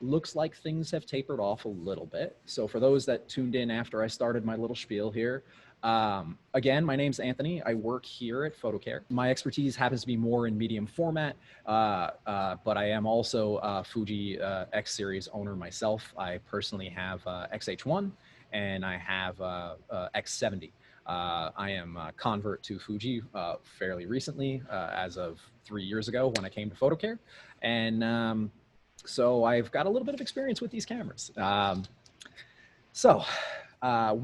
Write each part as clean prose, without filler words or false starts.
looks like things have tapered off a little bit. So for those that tuned in after I started my little spiel here, again, my name's Anthony. I work here at Photocare. My expertise happens to be more in medium format, but I am also a Fuji X series owner myself. I personally have XH1 and I have X70. I am a convert to Fuji fairly recently, as of 3 years ago when I came to Photocare. And so I've got a little bit of experience with these cameras. We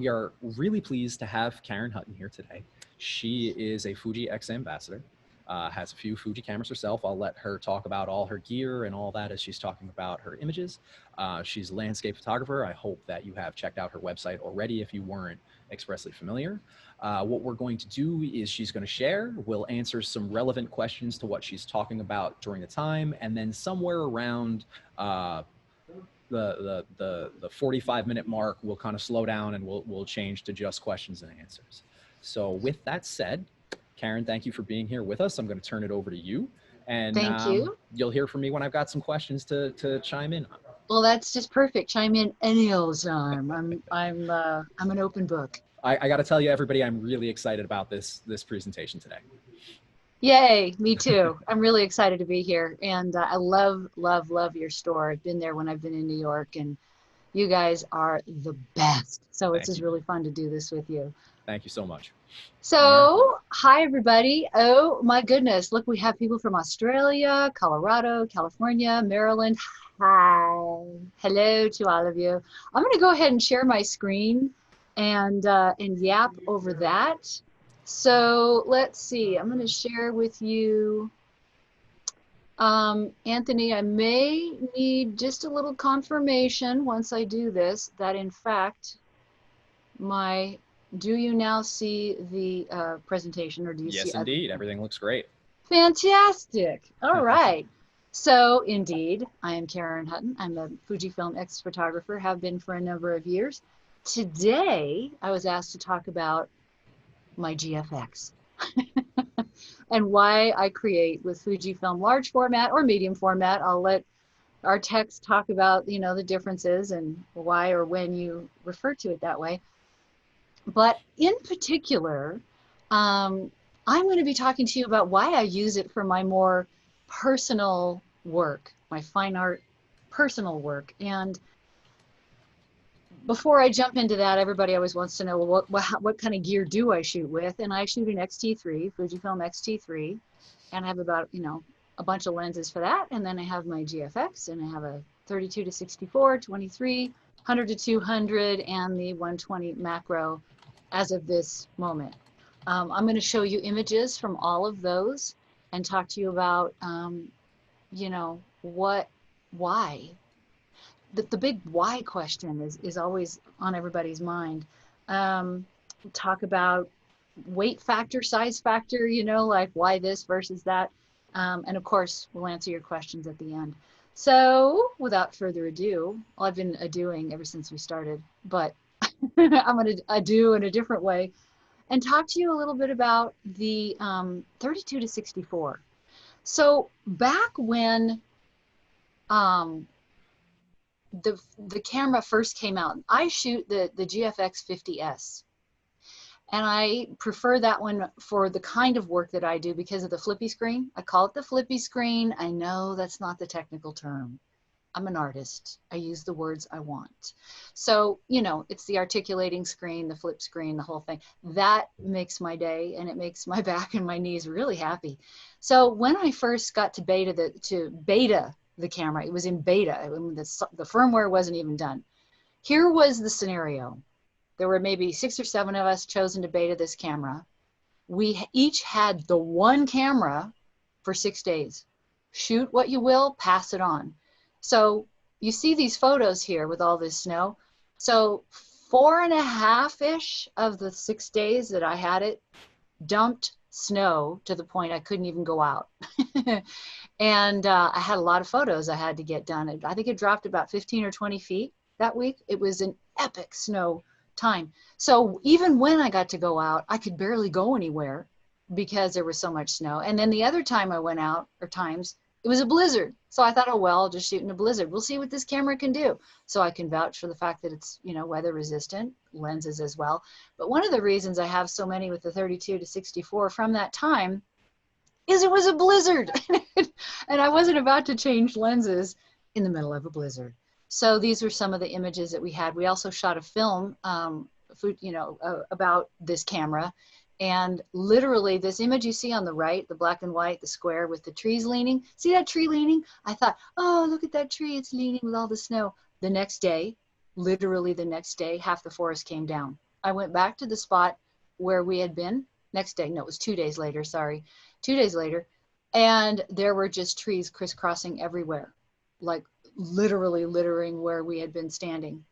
are really pleased to have Karen Hutton here today. She is a Fuji X ambassador, has a few Fuji cameras herself. I'll let her talk about all her gear and all that as she's talking about her images. She's a landscape photographer. I hope that you have checked out her website already if you weren't expressly familiar. What we're going to do is she's going to share, we'll answer some relevant questions to what she's talking about during the time, and then somewhere around the 45-minute mark, we'll kind of slow down and we'll change to just questions and answers. So with that said, Karen, thank you for being here with us. I'm going to turn it over to you, and thank you. You'll hear from me when I've got some questions to chime in on. Well, that's just perfect. Chime in any old time. I'm an open book. I got to tell you, everybody, I'm really excited about this presentation today. Yay, me too. I'm really excited to be here. And I love, love, love your store. I've been there when I've been in New York, and you guys are the best. So it's just really fun to do this with you. Thank you so much. So, hi, everybody. Oh, my goodness. Look, we have people from Australia, Colorado, California, Maryland. Hi. Hello to all of you. I'm going to go ahead and share my screen and yap over that. So let's see, I'm going to share with you, Anthony, I may need just a little confirmation once I do this, that in fact, do you now see the presentation, or do you see? Yes, indeed. Everything looks great. Fantastic. All right. So indeed, I am Karen Hutton. I'm a Fujifilm X photographer, have been for a number of years. Today, I was asked to talk about my GFX and why I create with Fujifilm large format or medium format. I'll let our text talk about, you know, the differences and why or when you refer to it that way. But in particular, I'm going to be talking to you about why I use it for my more personal work, my fine art personal work. And before I jump into that, everybody always wants to know, well, what kind of gear do I shoot with? And I shoot an X-T3, Fujifilm X-T3, and I have about, you know, a bunch of lenses for that. And then I have my GFX, and I have a 32 to 64, 23, 100 to 200, and the 120 macro as of this moment. I'm going to show you images from all of those and talk to you about, you know, why. The big why question is always on everybody's mind. Talk about weight factor, size factor, you know, like why this versus that. And of course, we'll answer your questions at the end. So without further ado, well, I've been doing ever since we started, but I'm going to do in a different way and talk to you a little bit about the 32 to 64. So back when the camera first came out, I shoot the GFX 50S, and I prefer that one for the kind of work that I do because of the flippy screen. I call it the flippy screen. I know that's not the technical term. I'm an artist. I use the words I want. So, you know, it's the articulating screen, the flip screen, the whole thing. That makes my day, and it makes my back and my knees really happy. So when I first got to beta the camera, it was in beta. The firmware wasn't even done. Here was the scenario. There were maybe 6 or 7 of us chosen to beta this camera. We each had the one camera for 6 days. Shoot what you will, pass it on. So you see these photos here with all this snow. So 4.5-ish of the 6 days that I had it dumped snow to the point I couldn't even go out. And I had a lot of photos I had to get done. I think it dropped about 15 or 20 feet that week. It was an epic snow time. So even when I got to go out, I could barely go anywhere because there was so much snow. And then the other time I went out, or times, it was a blizzard. So I thought, oh, well, I'll just shoot in a blizzard. We'll see what this camera can do. So I can vouch for the fact that it's, you know, weather resistant, lenses as well. But one of the reasons I have so many with the 32 to 64 from that time is it was a blizzard. And I wasn't about to change lenses in the middle of a blizzard. So these were some of the images that we had. We also shot a film, about this camera. And literally this image you see on the right, the black and white, the square with the trees leaning, see that tree leaning? I thought, oh, look at that tree, it's leaning with all the snow. The next day, literally the next day, half the forest came down. I went back to the spot where we had been, next day, no, it was 2 days later, sorry, 2 days later, and there were just trees crisscrossing everywhere, like literally littering where we had been standing.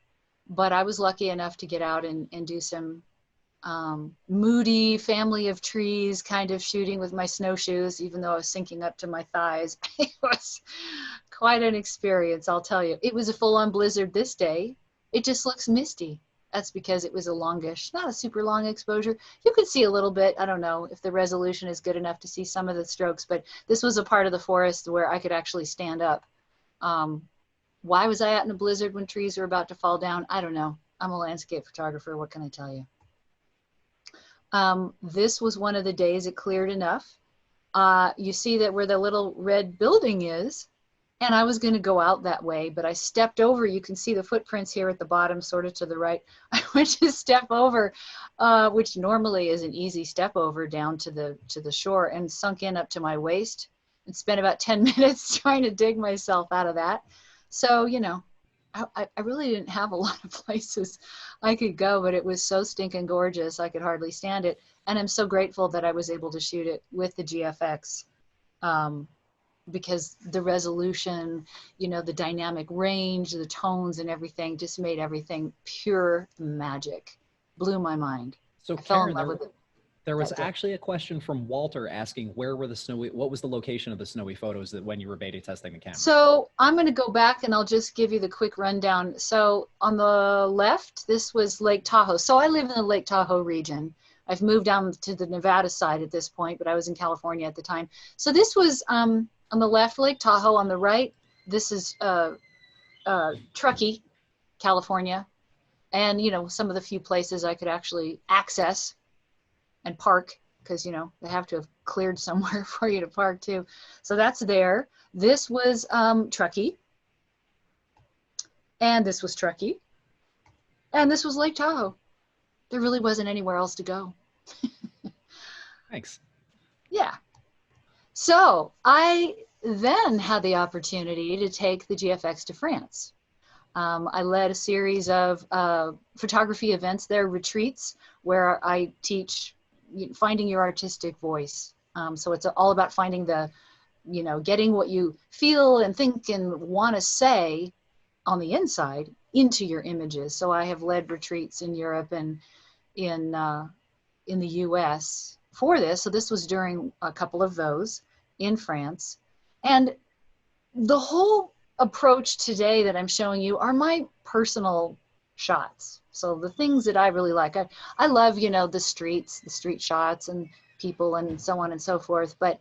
But I was lucky enough to get out and do some moody family of trees kind of shooting with my snowshoes, even though I was sinking up to my thighs. It was quite an experience, I'll tell you. It was a full-on blizzard this day. It just looks misty. That's because it was a longish, not a super long exposure. You could see a little bit. I don't know if the resolution is good enough to see some of the strokes, but this was a part of the forest where I could actually stand up. Why was I out in a blizzard when trees were about to fall down? I don't know. I'm a landscape photographer. What can I tell you? This was one of the days it cleared enough. You see that where the little red building is, and I was going to go out that way, but I stepped over. You can see the footprints here at the bottom, sort of to the right. I went to step over, which normally is an easy step over down to the shore, and sunk in up to my waist and spent about 10 minutes trying to dig myself out of that. So, you know, I really didn't have a lot of places I could go, but it was so stinking gorgeous, I could hardly stand it. And I'm so grateful that I was able to shoot it with the GFX, because the resolution, you know, the dynamic range, the tones and everything just made everything pure magic. Blew my mind. So I fell in Karen, love with it. there was actually a question from Walter asking where were the snowy, what was the location of the snowy photos that when you were beta testing the camera? So I'm going to go back and I'll just give you the quick rundown. So on the left, this was Lake Tahoe. So I live in the Lake Tahoe region. I've moved down to the Nevada side at this point, but I was in California at the time. So this was on the left, Lake Tahoe. On the right, this is Truckee, California. And, you know, some of the few places I could actually access and park, because, you know, they have to have cleared somewhere for you to park too. So that's there. This was Truckee. And this was Truckee. And this was Lake Tahoe. There really wasn't anywhere else to go. Thanks. Yeah. So I then had the opportunity to take the GFX to France. I led a series of photography events there, retreats, where I teach finding your artistic voice. So it's all about finding the, you know, getting what you feel and think and want to say on the inside into your images. So I have led retreats in Europe and in the US for this. So this was during a couple of those in France. And the whole approach today that I'm showing you are my personal shots. So the things that I really like, I love, you know, the street shots and people and so on and so forth, but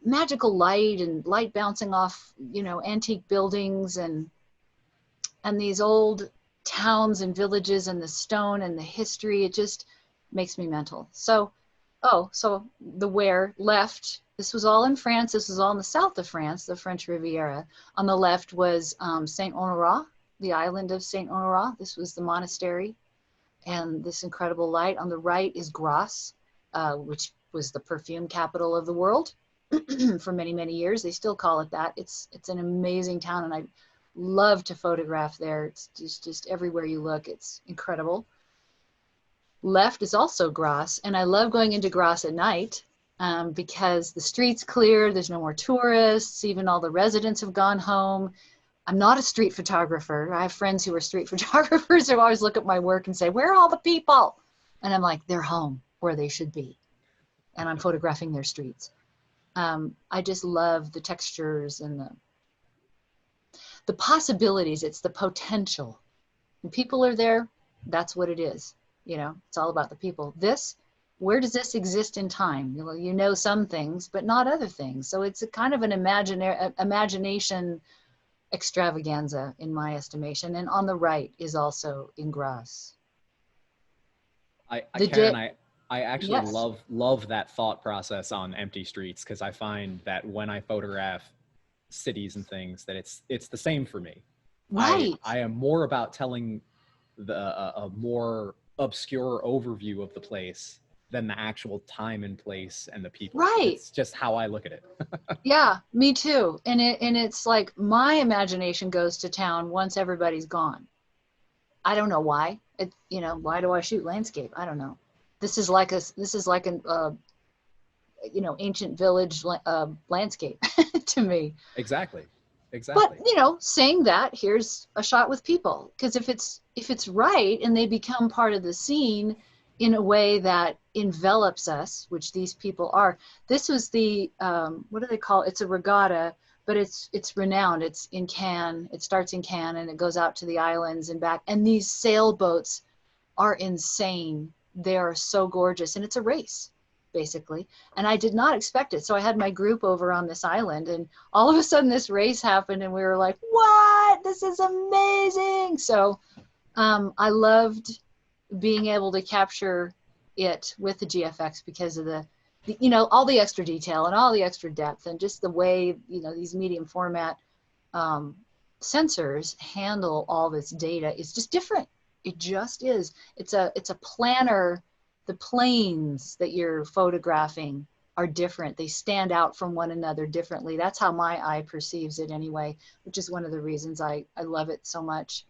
magical light and light bouncing off, you know, antique buildings and these old towns and villages and the stone and the history, it just makes me mental. So, so the where left, this was all in France. This was all in the south of France, the French Riviera. On the left was Saint Honorat, the island of Saint Honorat. This was the monastery and this incredible light. On the right is Grasse, which was the perfume capital of the world for many, many years. They still call it that. It's an amazing town, and I love to photograph there. It's just everywhere you look, it's incredible. Left is also Grasse, and I love going into Grasse at night because the street's clear, there's no more tourists, even all the residents have gone home. I'm not a street photographer. I have friends who are street photographers who always look at my work and say, where are all the people? And I'm like, they're home where they should be. And I'm photographing their streets. I just love the textures and the possibilities. It's the potential. When people are there, that's what it is. You know, it's all about the people. This where does this exist in time? You know some things, but not other things. So it's a kind of an imagination extravaganza in my estimation. And on the right is also in grass. Karen, I actually Yes. love that thought process on empty streets, because I find that when I photograph cities and things, that it's the same for me. Right. I am more about telling a more obscure overview of the place than the actual time and place and the people. Right. It's just how I look at it. Yeah, me too. And it's like my imagination goes to town once everybody's gone. I don't know why. Why do I shoot landscape? I don't know. This is like an ancient village landscape to me. Exactly. But saying that, here's a shot with people, because if it's right and they become part of the scene in a way that envelops us, which these people are. This was the what do they call it? It's a regatta, but it's renowned. It's in Cannes. It starts in Cannes and it goes out to the islands and back. And these sailboats are insane. They are so gorgeous, and it's a race, basically. And I did not expect it. So I had my group over on this island, and all of a sudden this race happened, and we were like, what? This is amazing. So I loved being able to capture it with the GFX because of the all the extra detail and all the extra depth, and just the way, these medium format sensors handle all this data is just different. It just is. It's a planner. The planes that you're photographing are different. They stand out from one another differently. That's how my eye perceives it anyway, which is one of the reasons I love it so much.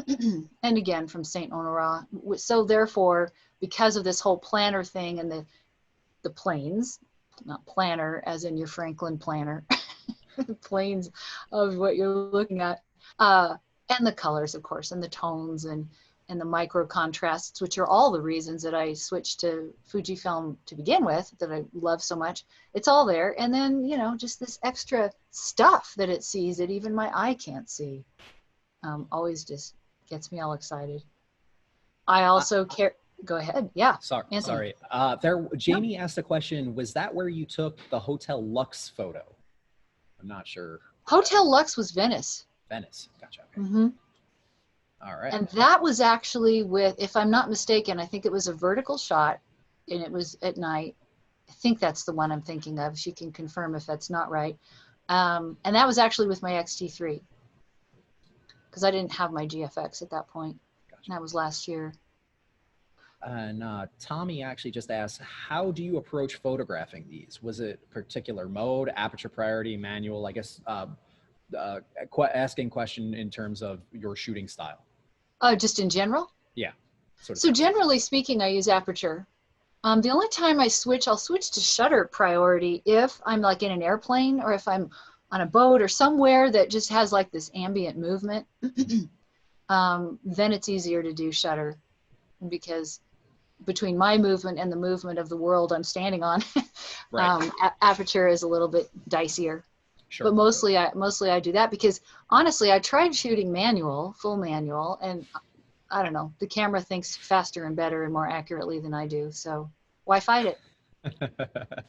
And again, from Saint Honorat. So therefore, because of this whole planner thing and the planes, not planner as in your Franklin planner, planes of what you're looking at, and the colors, of course, and the tones and the micro contrasts, which are all the reasons that I switched to Fujifilm to begin with, that I love so much. It's all there. And then, just this extra stuff that it sees that even my eye can't see. Always just gets me all excited. I also care. Go ahead. Yeah. Sorry. Anthony. Jamie asked a question. Was that where you took the Hotel Lux photo? I'm not sure. Hotel Lux was Venice. Venice. Gotcha. Okay. Mm-hmm. All right. And that was actually with, if I'm not mistaken, I think it was a vertical shot, and it was at night. I think that's the one I'm thinking of. She can confirm if that's not right. And that was actually with my X-T3, because I didn't have my GFX at that point. Gotcha. And that was last year. And Tommy actually just asked, how do you approach photographing these? Was it particular mode, aperture priority, manual? I guess asking question in terms of your shooting style. Just in general? Yeah. So generally speaking, I use aperture. The only time I'll switch to shutter priority if I'm like in an airplane, or if I'm on a boat or somewhere that just has like this ambient movement. Then it's easier to do shutter, because between my movement and the movement of the world I'm standing on, right. Aperture is a little bit dicier. Sure. But mostly I do that because honestly, I tried shooting full manual, and I don't know, the camera thinks faster and better and more accurately than I do. So why fight it?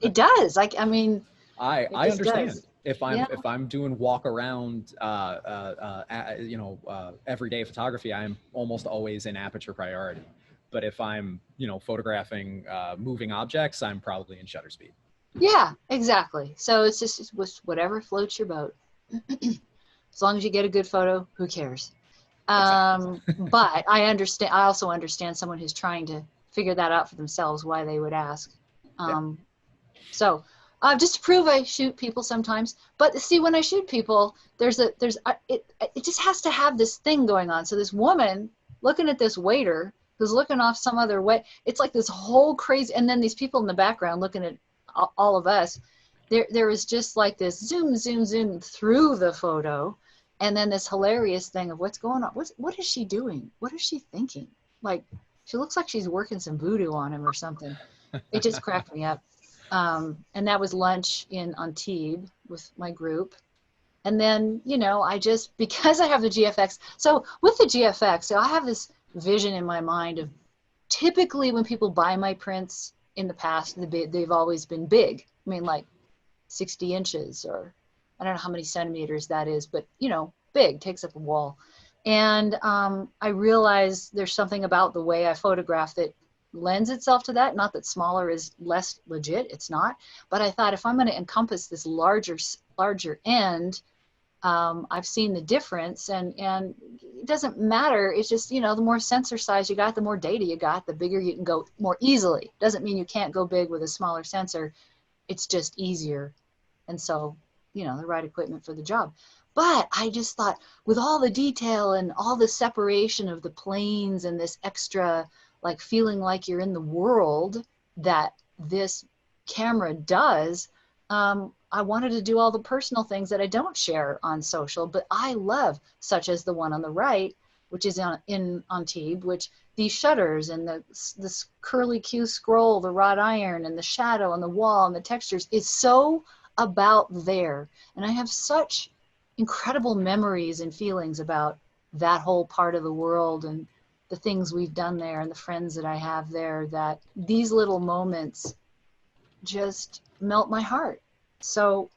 It does. I mean, I understand. Does. If I'm doing walk around, everyday photography, I'm almost always in aperture priority. But if I'm, photographing moving objects, I'm probably in shutter speed. Yeah, exactly. So it's just whatever floats your boat. As long as you get a good photo, who cares? Exactly. But I also understand someone who's trying to figure that out for themselves, why they would ask. So just to prove I shoot people sometimes. But see, when I shoot people, it just has to have this thing going on. So this woman looking at this waiter who's looking off some other way, it's like this whole crazy, and then these people in the background looking at all of us. There was just like this zoom through the photo, and then this hilarious thing of what's going on. What is she doing? What is she thinking? Like, she looks like she's working some voodoo on him or something. It just cracked me up. And that was lunch in Antibes with my group. And then, because I have the GFX. So with the GFX, I have this vision in my mind of typically when people buy my prints in the past, they've always been big. I mean, like 60 inches, or I don't know how many centimeters that is, but you know, big, takes up a wall. And I realized there's something about the way I photograph that lends itself to that. Not that smaller is less legit, it's not. But I thought if I'm going to encompass this larger end, I've seen the difference, and it doesn't matter. It's just, you know, the more sensor size you got, the more data you got, the bigger you can go more easily. Doesn't mean you can't go big with a smaller sensor. It's just easier. And so, you know, the right equipment for the job. But I just thought, with all the detail and all the separation of the planes and this extra, like, feeling like you're in the world that this camera does, I wanted to do all the personal things that I don't share on social, but I love, such as the one on the right, which is on Tebe, which these shutters and this curly Q scroll, the wrought iron and the shadow on the wall and the textures is so about there. And I have such incredible memories and feelings about that whole part of the world and the things we've done there and the friends that I have there, that these little moments just melt my heart. So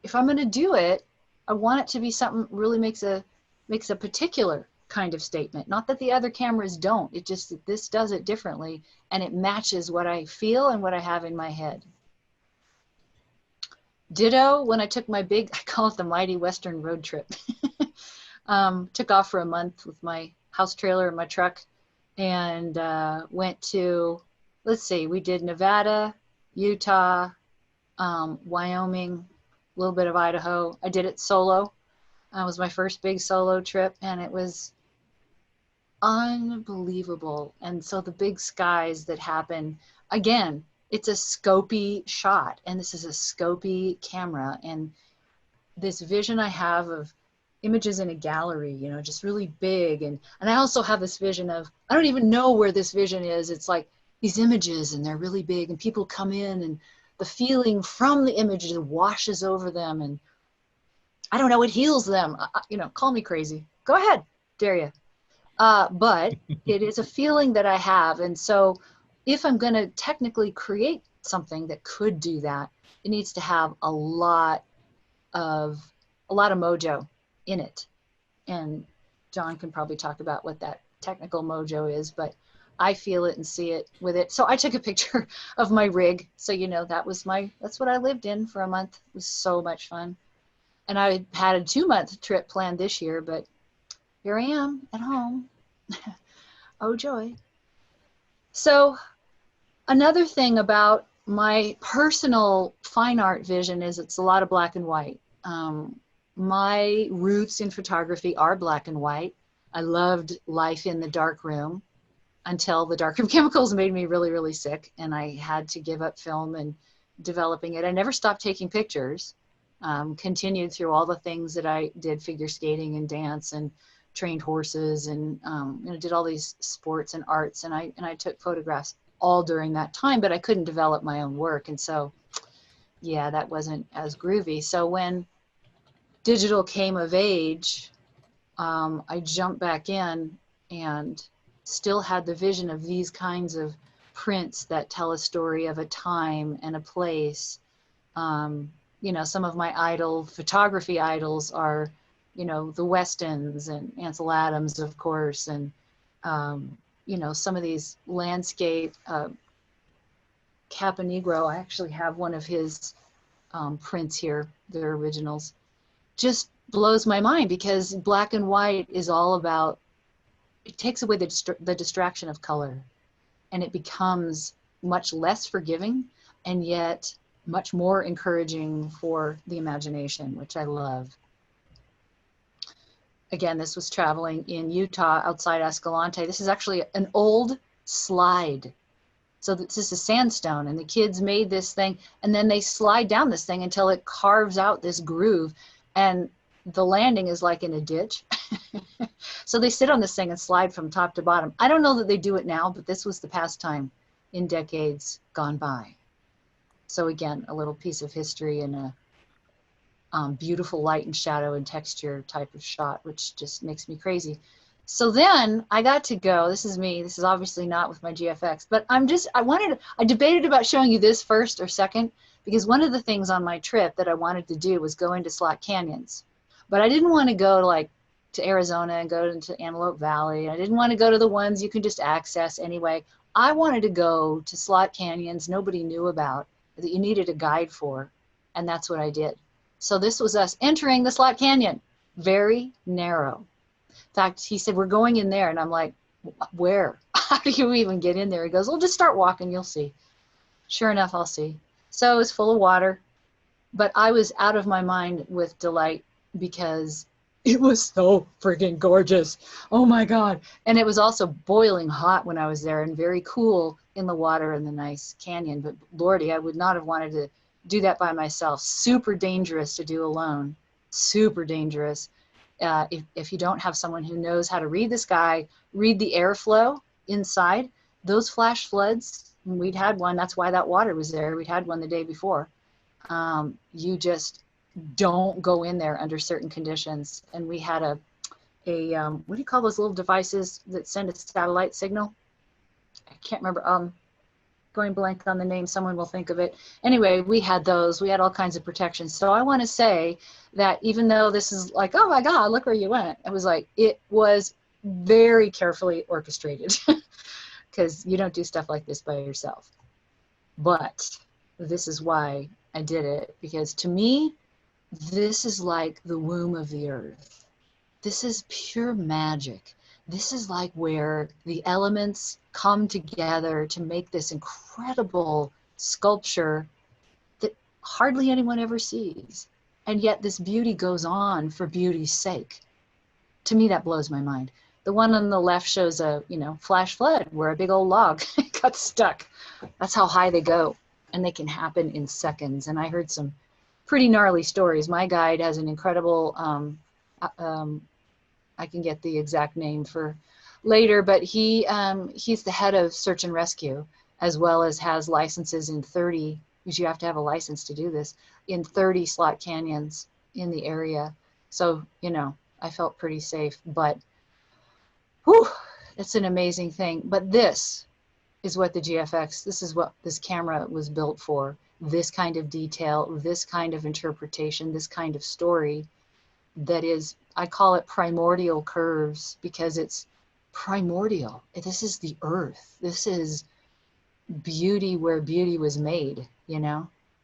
if I'm going to do it, I want it to be something really makes a particular kind of statement. Not that the other cameras don't, it just that this does it differently and it matches what I feel and what I have in my head. Ditto when I took my big, I call it the mighty Western road trip. Took off for a month with my house trailer and my truck, and went to, let's see, we did Nevada, Utah, Wyoming, a little bit of Idaho. I did it solo. It was my first big solo trip, and it was unbelievable. And so the big skies that happen, again, it's a scopy shot, and this is a scopy camera, and this vision I have of images in a gallery, you know, just really big. And I also have this vision of, I don't even know where this vision is. It's like these images and they're really big and people come in and the feeling from the images washes over them. And I don't know, it heals them. You know, call me crazy. Go ahead, dare you. But it is a feeling that I have. And so if I'm going to technically create something that could do that, it needs to have a lot of mojo in it. And John can probably talk about what that technical mojo is, but I feel it and see it with it. So I took a picture of my rig. So, you know, that's what I lived in for a month. It was so much fun. And I had a 2-month trip planned this year, but here I am at home. Oh, joy. So another thing about my personal fine art vision is it's a lot of black and white. My roots in photography are black and white. I loved life in the dark room until the darkroom chemicals made me really, really sick, and I had to give up film and developing it. I never stopped taking pictures, continued through all the things that I did, figure skating and dance and trained horses and you know, did all these sports and arts, and I took photographs all during that time, but I couldn't develop my own work. And so, yeah, that wasn't as groovy. So when digital came of age, I jumped back in and still had the vision of these kinds of prints that tell a story of a time and a place. You know, some of my photography idols are, you know, the Westons and Ansel Adams, of course, and you know, some of these landscape, Caponegro, I actually have one of his prints here, they're originals. Just blows my mind because black and white is all about, it takes away the distraction of color, and it becomes much less forgiving and yet much more encouraging for the imagination, which I love. Again, this was traveling in Utah outside Escalante. This is actually an old slide. So this is a sandstone, and the kids made this thing, and then they slide down this thing until it carves out this groove, and the landing is like in a ditch. So they sit on this thing and slide from top to bottom. I don't know that they do it now, but this was the pastime in decades gone by. So again, a little piece of history and a beautiful light and shadow and texture type of shot, which just makes me crazy. So then I got to go, this is me, this is obviously not with my GFX, but I debated about showing you this first or second, because one of the things on my trip that I wanted to do was go into slot canyons. But I didn't want to go like to Arizona and go into Antelope Valley. I didn't want to go to the ones you can just access anyway. I wanted to go to slot canyons nobody knew about, that you needed a guide for, and that's what I did. So this was us entering the slot canyon, very narrow. In fact, he said, we're going in there. And I'm like, where? How do you even get in there? He goes, well, just start walking. You'll see. Sure enough, I'll see. So it was full of water. But I was out of my mind with delight because it was so freaking gorgeous. Oh, my God. And it was also boiling hot when I was there and very cool in the water in the nice canyon. But Lordy, I would not have wanted to do that by myself. Super dangerous to do alone. Super dangerous. If you don't have someone who knows how to read the sky, read the airflow inside, those flash floods, we'd had one, that's why that water was there. We'd had one the day before. You just don't go in there under certain conditions. And we had a what do you call those little devices that send a satellite signal? I can't remember. Going blank on the name, someone will think of it. Anyway, we had those. We had all kinds of protections. So I want to say that even though this is like, oh my God, look where you went. It was like, it was very carefully orchestrated because you don't do stuff like this by yourself. But this is why I did it, because to me, this is like the womb of the earth. This is pure magic. This is like where the elements come together to make this incredible sculpture that hardly anyone ever sees. And yet this beauty goes on for beauty's sake. To me, that blows my mind. The one on the left shows a, flash flood where a big old log got stuck. That's how high they go. And they can happen in seconds. And I heard some pretty gnarly stories. My guide has an incredible, I can get the exact name for later, but he's the head of search and rescue, as well as has licenses in 30, because you have to have a license to do this, in 30 slot canyons in the area. So, I felt pretty safe, but whew, it's an amazing thing. But this is what the GFX, this is what this camera was built for. This kind of detail, this kind of interpretation, this kind of story that is, I call it primordial curves, because it's primordial. This is the earth. This is beauty where beauty was made,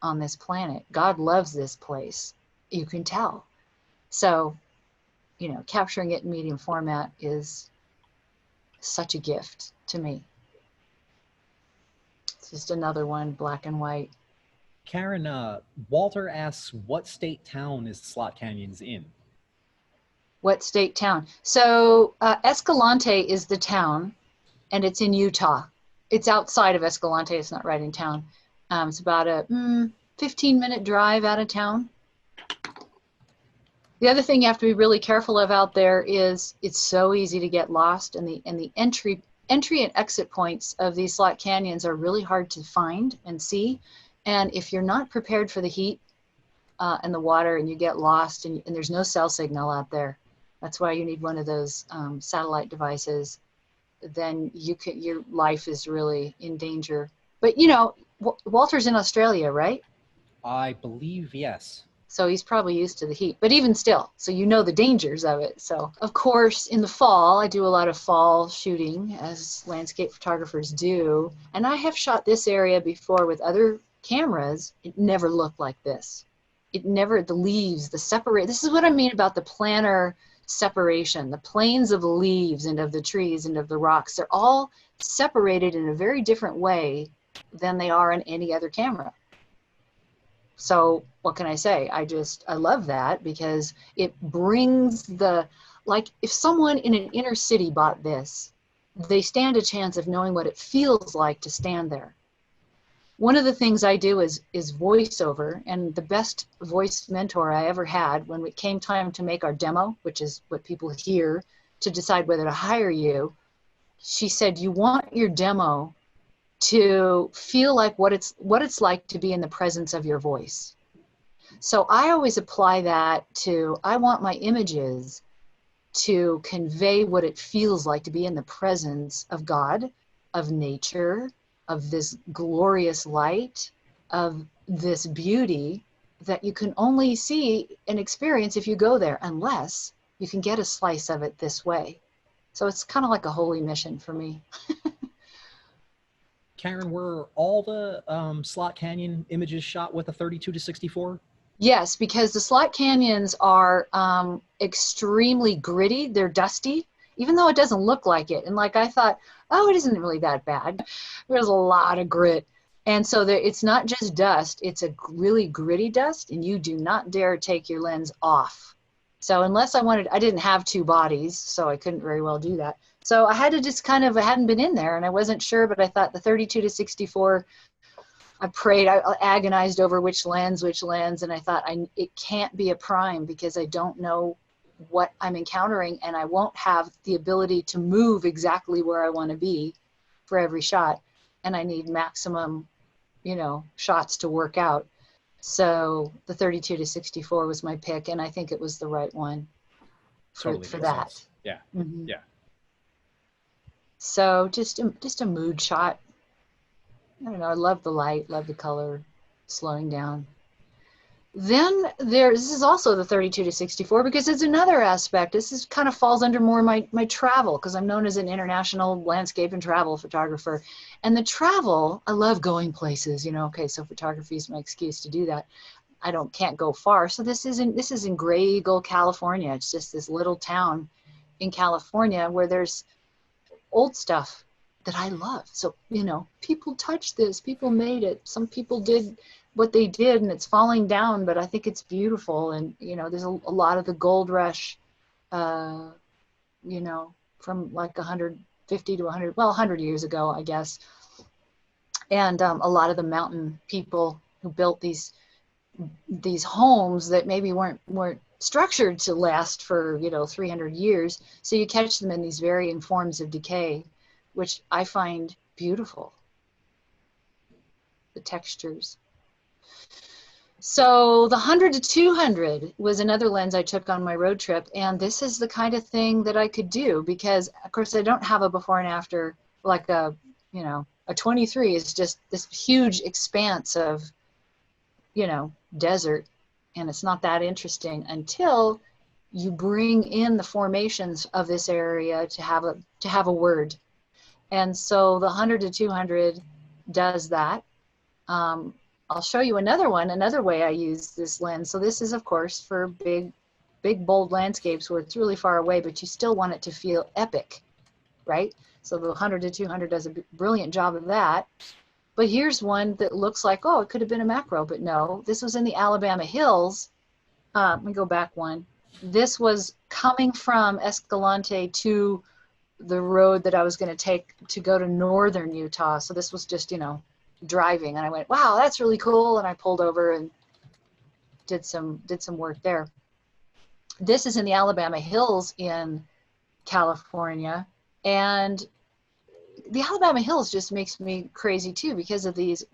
on this planet. God loves this place. You can tell. So, capturing it in medium format is such a gift to me. It's just another one, black and white. Karen, Walter asks, what state town is Slot Canyons in? What state town? So Escalante is the town, and it's in Utah. It's outside of Escalante. It's not right in town. It's about a 15-minute drive out of town. The other thing you have to be really careful of out there is it's so easy to get lost, and the entry and exit points of these slot canyons are really hard to find and see. And if you're not prepared for the heat and the water, and you get lost, and there's no cell signal out there, that's why you need one of those satellite devices. Then your life is really in danger. But Walter's in Australia, right? I believe yes. So he's probably used to the heat, but even still, so the dangers of it. So of course, in the fall, I do a lot of fall shooting, as landscape photographers do. And I have shot this area before with other cameras. It never looked like this. It never, the leaves, the separate, this is what I mean about the planar separation, the planes of the leaves and of the trees and of the rocks. They're all separated in a very different way than they are in any other camera. So what can I say? I love that, because it brings like if someone in an inner city bought this, they stand a chance of knowing what it feels like to stand there. One of the things I do is voiceover, and the best voice mentor I ever had, when it came time to make our demo, which is what people hear to decide whether to hire you, she said, you want your demo to feel like what it's like to be in the presence of your voice. So I always apply that to, I want my images to convey what it feels like to be in the presence of God, of nature, of this glorious light, of this beauty that you can only see and experience if you go there, unless you can get a slice of it this way. So it's kind of like a holy mission for me. Karen, were all the Slot Canyon images shot with a 32-64? Yes, because the slot canyons are extremely gritty. They're dusty, even though it doesn't look like it. And like I thought, oh, it isn't really that bad. There's a lot of grit. And so it's not just dust, it's a really gritty dust, and you do not dare take your lens off. So unless I didn't have two bodies, so I couldn't very well do that. So I had to just kind of, I hadn't been in there and I wasn't sure, but I thought the 32-64, I prayed, I agonized over which lens, and I thought it can't be a prime because I don't know what I'm encountering and I won't have the ability to move exactly where I want to be for every shot. And I need maximum, shots to work out. So the 32-64 was my pick, and I think it was the right one for that. Sense. Yeah, yeah. So just a mood shot. I don't know, I love the light, love the color, slowing down. Then this is also the 32-64 because it's another aspect. This is kind of falls under more my travel, because I'm known as an international landscape and travel photographer. And the travel, I love going places, okay, so photography is my excuse to do that. Can't go far. So this is in Gray Eagle, California. It's just this little town in California where there's old stuff that I love. So, people touched this, people made it, some people did what they did and it's falling down, but I think it's beautiful. And, there's a lot of the gold rush, from like 150 to 100, 100 years ago, I guess. And a lot of the mountain people who built these homes that maybe weren't structured to last for, 300 years. So you catch them in these varying forms of decay, which I find beautiful, the textures. So the 100-200 was another lens I took on my road trip, and this is the kind of thing that I could do because, of course, I don't have a before and after like a 23 is just this huge expanse of, desert, and it's not that interesting until you bring in the formations of this area to have a word. And so the 100-200 does that. I'll show you another way I use this lens. So this is, of course, for big, bold landscapes where it's really far away, but you still want it to feel epic, right? So the 100-200 does a brilliant job of that. But here's one that looks like, oh, it could have been a macro, but no. This was in the Alabama hills. Let me go back one. This was coming from Escalante to the road that I was going to take to go to northern Utah. So this was just, driving, and I went, wow, that's really cool, and I pulled over and did some work there. This is in the Alabama hills in California, and the Alabama hills just makes me crazy too because of these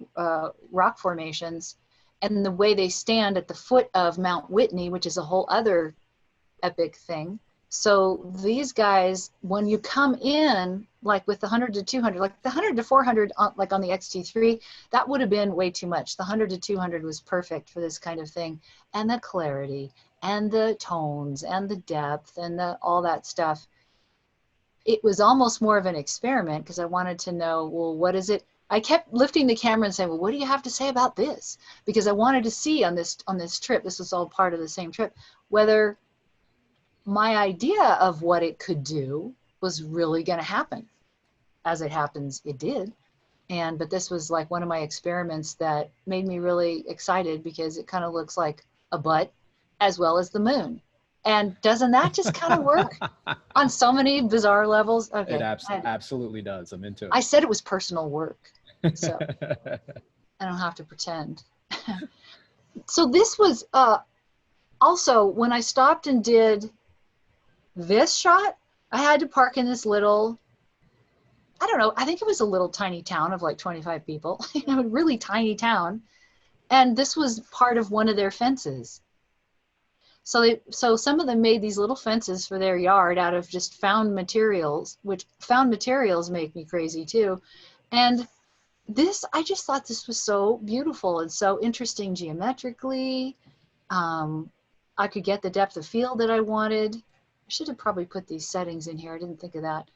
rock formations and the way they stand at the foot of Mount Whitney, which is a whole other epic thing. So these guys, when you come in, like with the 100-200, like the 100-400, like on the XT3, that would have been way too much. The 100-200 was perfect for this kind of thing. And the clarity and the tones and the depth and all that stuff. It was almost more of an experiment because I wanted to know, well, what is it? I kept lifting the camera and saying, well, what do you have to say about this? Because I wanted to see on this trip, this was all part of the same trip, whether my idea of what it could do was really going to happen. As it happens, it did. But this was like one of my experiments that made me really excited because it kind of looks like a butt as well as the moon. And doesn't that just kind of work on so many bizarre levels? Okay. It absolutely does. I'm into it. I said it was personal work, so I don't have to pretend. So this was also when I stopped and did this shot, I had to park in this little, I don't know, I think it was a little tiny town of like 25 people, a really tiny town. And this was part of one of their fences. So some of them made these little fences for their yard out of just found materials, which found materials make me crazy too. And this, I just thought this was so beautiful and so interesting geometrically. I could get the depth of field that I wanted. I should have probably put these settings in here. I didn't think of that.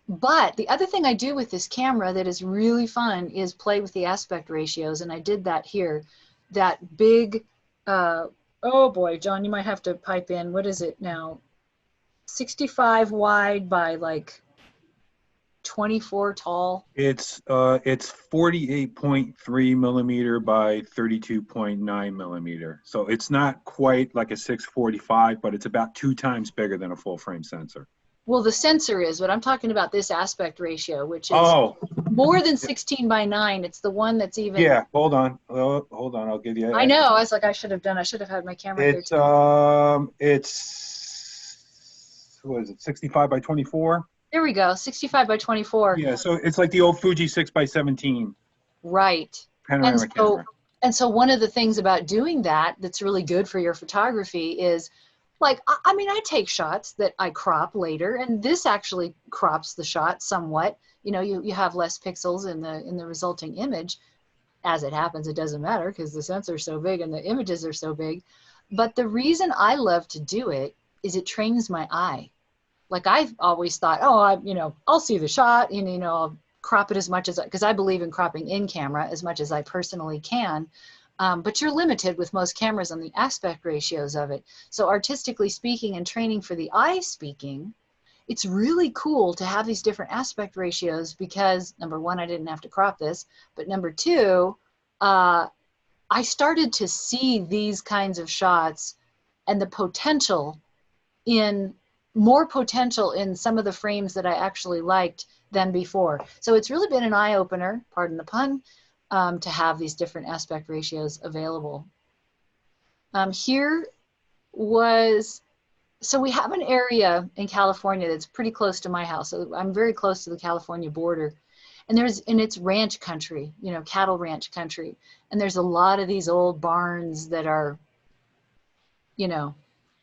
But the other thing I do with this camera that is really fun is play with the aspect ratios. And I did that here. That big, oh boy, John, you might have to pipe in. What is it now? 65 wide by like 24 tall. It's 48.3 millimeter by 32.9 millimeter. So it's not quite like a 645, but it's about 2 times bigger than a full frame sensor. Well, the sensor is, but I'm talking about this aspect ratio, which is more than 16 by 9. It's the one that's even. Yeah, hold on. Hold on, I'll give you. I know. I was like, I should have had my camera here too. It's what is it? 65 by 24. There we go. 65 by 24. Yeah, so it's like the old Fuji 6 by 17. Right. Panoramic camera. And so one of the things about doing that that's really good for your photography is, like, I mean, I take shots that I crop later, and this actually crops the shot somewhat. You know, you have less pixels in the resulting image. As it happens, it doesn't matter because the sensor's so big and the images are so big. But the reason I love to do it is it trains my eye. Like, I've always thought, oh, I'll see the shot and, I'll crop it as much as, because I believe in cropping in camera as much as I personally can. But you're limited with most cameras on the aspect ratios of it. So artistically speaking and training for the eye speaking, it's really cool to have these different aspect ratios because, number one, I didn't have to crop this, but number two, I started to see these kinds of shots and the potential more potential in some of the frames that I actually liked than before. So it's really been an eye-opener, pardon the pun, to have these different aspect ratios available. So we have an area in California that's pretty close to my house. So I'm very close to the California border. And it's ranch country, cattle ranch country. And there's a lot of these old barns that are,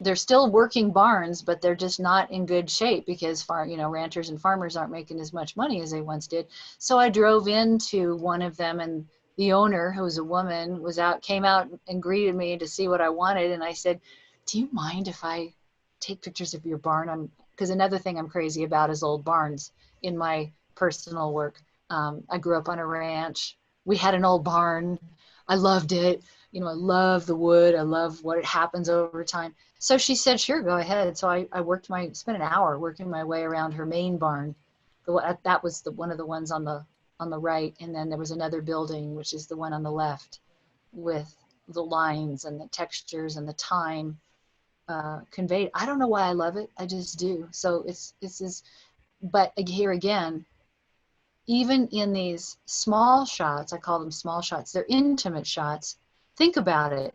they're still working barns, but they're just not in good shape because ranchers and farmers aren't making as much money as they once did. So I drove into one of them, and the owner, who was a woman, came out and greeted me to see what I wanted. And I said, do you mind if I take pictures of your barn? Because another thing I'm crazy about is old barns in my personal work. I grew up on a ranch. We had an old barn. I loved it. I love the wood. I love what it happens over time. So she said, sure, go ahead. So I spent an hour working my way around her main barn. That was one of the ones on the right. And then there was another building, which is the one on the left, with the lines and the textures and the time conveyed. I don't know why I love it. I just do. So but here again, even in these small shots, I call them small shots, they're intimate shots. Think about it.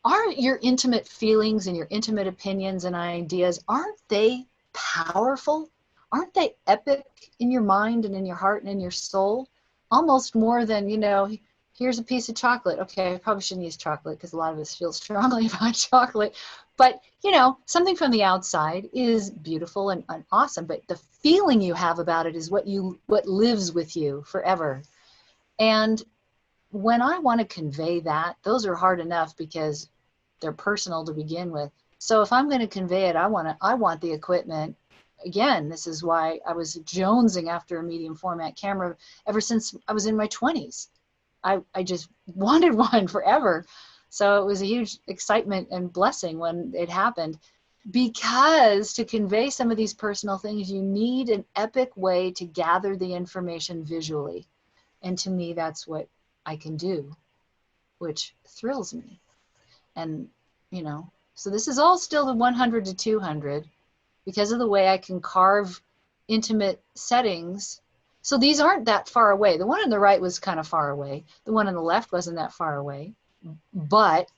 Aren't your intimate feelings and your intimate opinions and ideas, aren't they powerful? Aren't they epic in your mind and in your heart and in your soul? Almost more than, here's a piece of chocolate. Okay, I probably shouldn't use chocolate because a lot of us feel strongly about chocolate. But, something from the outside is beautiful and awesome. But the feeling you have about it is what lives with you forever. And when I want to convey that, those are hard enough because they're personal to begin with. So if I'm going to convey it, I want the equipment. Again, this is why I was jonesing after a medium format camera ever since I was in my 20s. I just wanted one forever. So it was a huge excitement and blessing when it happened, because to convey some of these personal things, you need an epic way to gather the information visually. And to me, that's what I can do, which thrills me. And, so this is all still the 100 to 200 because of the way I can carve intimate settings. So these aren't that far away. The one on the right was kind of far away. The one on the left wasn't that far away, but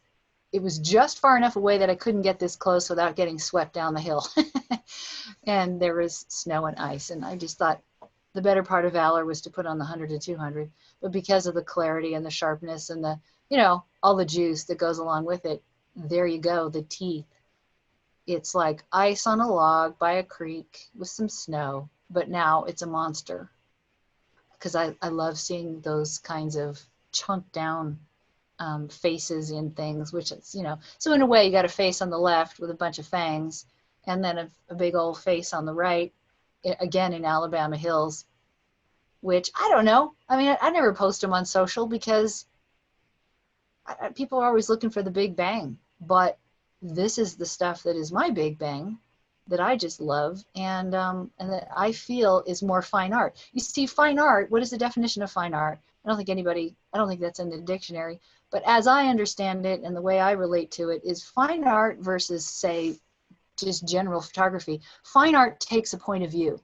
it was just far enough away that I couldn't get this close without getting swept down the hill. And there was snow and ice. And I just thought the better part of valor was to put on the 100 to 200. But because of the clarity and the sharpness and the, all the juice that goes along with it, there you go, the teeth. It's like ice on a log by a creek with some snow, but now it's a monster. Because I love seeing those kinds of chunked down faces in things, which is, you know, so in a way you got a face on the left with a bunch of fangs, and then a big old face on the right, again in Alabama Hills, which I don't know. I mean, I never post them on social because people are always looking for the big bang, but this is the stuff that is my big bang that I just love, and that I feel is more fine art. You see, fine art, what is the definition of fine art? I don't think that's in the dictionary, but as I understand it and the way I relate to it is fine art versus, say, just general photography. Fine art takes a point of view.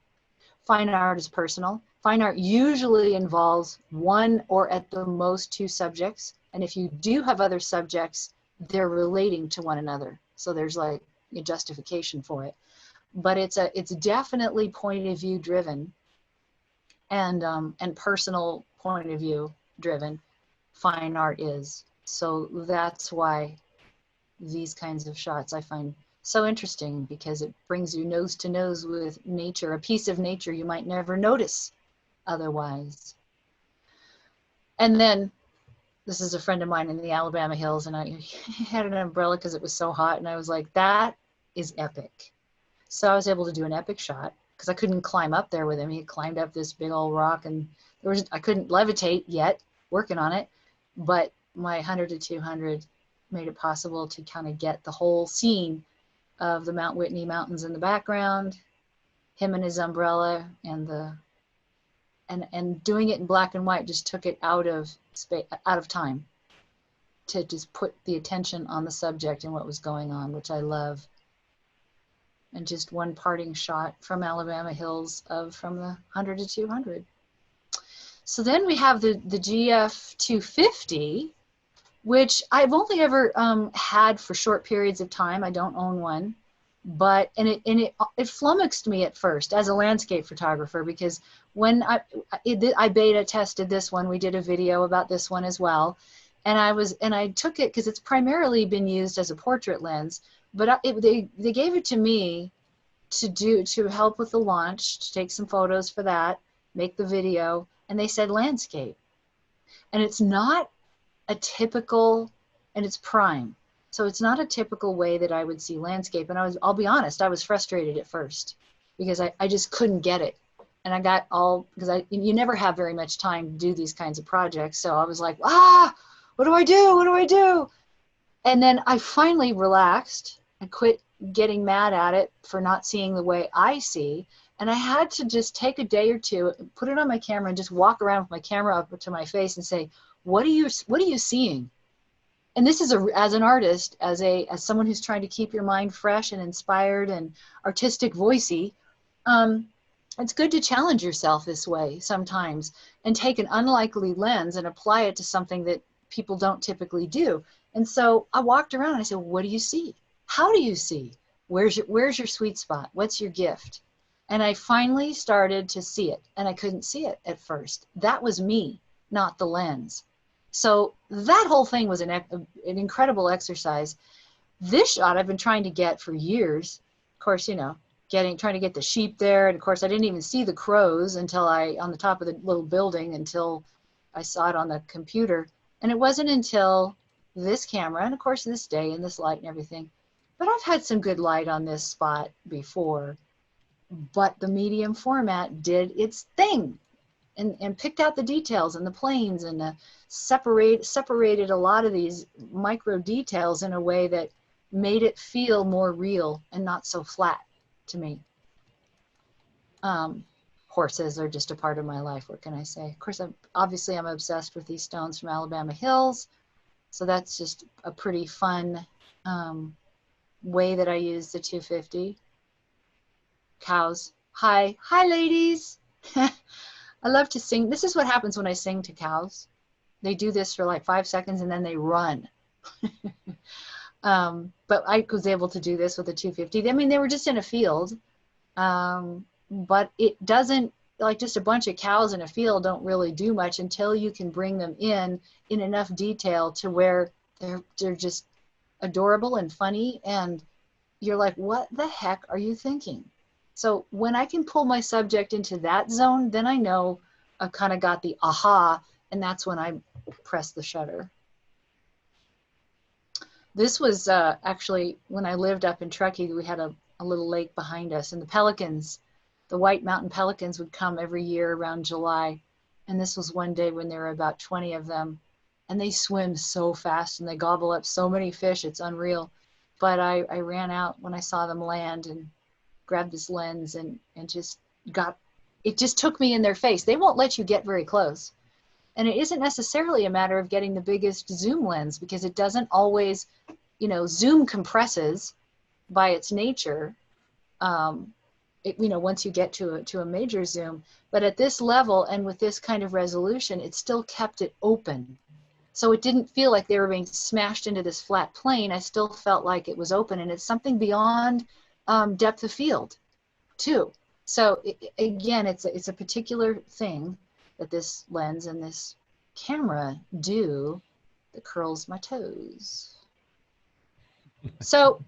Fine art is personal. Fine art usually involves one or at the most two subjects, and if you do have other subjects, they're relating to one another. So there's like a justification for it. But it's definitely point of view driven and personal point of view driven. Fine art is. So that's why these kinds of shots I find so interesting, because it brings you nose to nose with nature, a piece of nature you might never notice otherwise. And then this is a friend of mine in the Alabama Hills, and I had an umbrella because it was so hot, and I was like, that is epic. So I was able to do an epic shot because I couldn't climb up there with him. He climbed up this big old rock, and I couldn't levitate yet, working on it, but my 100 to 200 made it possible to kind of get the whole scene of the Mount Whitney Mountains in the background, him and his umbrella, and doing it in black and white just took it out of space, out of time, to just put the attention on the subject and what was going on, which I love. And just one parting shot from Alabama Hills from the 100 to 200. So then we have the GF 250, which I've only ever had for short periods of time. I don't own one, but it flummoxed me at first as a landscape photographer, because when I beta tested this one, we did a video about this one as well, and I took it because it's primarily been used as a portrait lens, but they gave it to me to help with the launch, to take some photos for that, make the video, and they said landscape, and it's not a typical, and it's prime, so it's not a typical way that I would see landscape. And I'll be honest, I was frustrated at first because I just couldn't get it, and I got all, because you never have very much time to do these kinds of projects, so I was like, what do I do? And then I finally relaxed and quit getting mad at it for not seeing the way I see. And I had to just take a day or two, put it on my camera, and just walk around with my camera up to my face and say, what are you seeing? And this is as an artist, as someone who's trying to keep your mind fresh and inspired and artistic voicey, it's good to challenge yourself this way sometimes and take an unlikely lens and apply it to something that people don't typically do. And so I walked around and I said, what do you see? How do you see? Where's your sweet spot? What's your gift? And I finally started to see it, and I couldn't see it at first. That was me, not the lens. So that whole thing was an incredible exercise. This shot I've been trying to get for years. Of course, you know, trying to get the sheep there, and of course I didn't even see the crows until on the top of the little building, until I saw it on the computer. And it wasn't until this camera, and of course this day and this light and everything, but I've had some good light on this spot before, but the medium format did its thing and picked out the details and the planes, and separated a lot of these micro details in a way that made it feel more real and not so flat to me. Horses are just a part of my life. What can I say? Of course, I'm obsessed with these stones from Alabama Hills. So that's just a pretty fun way that I use the 250. Cows. Hi ladies. I love to sing. This is what happens when I sing to cows. They do this for like 5 seconds and then they run. But I was able to do this with the 250. I mean, they were just in a field, but it doesn't, like just a bunch of cows in a field don't really do much until you can bring them in enough detail to where they're just adorable and funny, and you're like, what the heck are you thinking? So when I can pull my subject into that zone, then I know I've kind of got the aha, and that's when I press the shutter. This was actually when I lived up in Truckee. We had a little lake behind us, and the pelicans, the white mountain pelicans, would come every year around July. And this was one day when there were about 20 of them, and they swim so fast and they gobble up so many fish, it's unreal. But I ran out when I saw them land and grabbed this lens and just it just took me in their face. They won't let you get very close. And it isn't necessarily a matter of getting the biggest zoom lens, because it doesn't always, you know, zoom compresses by its nature, you know, once you get to a major zoom. But at this level and with this kind of resolution, it still kept it open. So it didn't feel like they were being smashed into this flat plane. I still felt like it was open, and it's something beyond depth of field too. So again, it's a particular thing that this lens and this camera do that curls my toes. So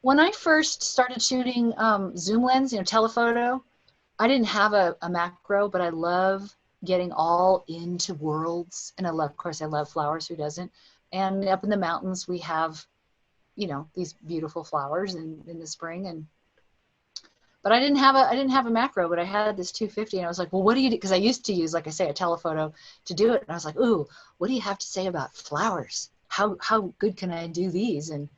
when I first started shooting zoom lens, you know, telephoto, I didn't have a macro, but I love getting all into worlds. And I love, of course, I love flowers, who doesn't? And up in the mountains, we have, you know, these beautiful flowers in the spring. But I didn't have a macro, but I had this 250, and I was like, well, what do you do? Because I used to use, like I say, a telephoto to do it. And I was like, ooh, what do you have to say about flowers? How good can I do these? And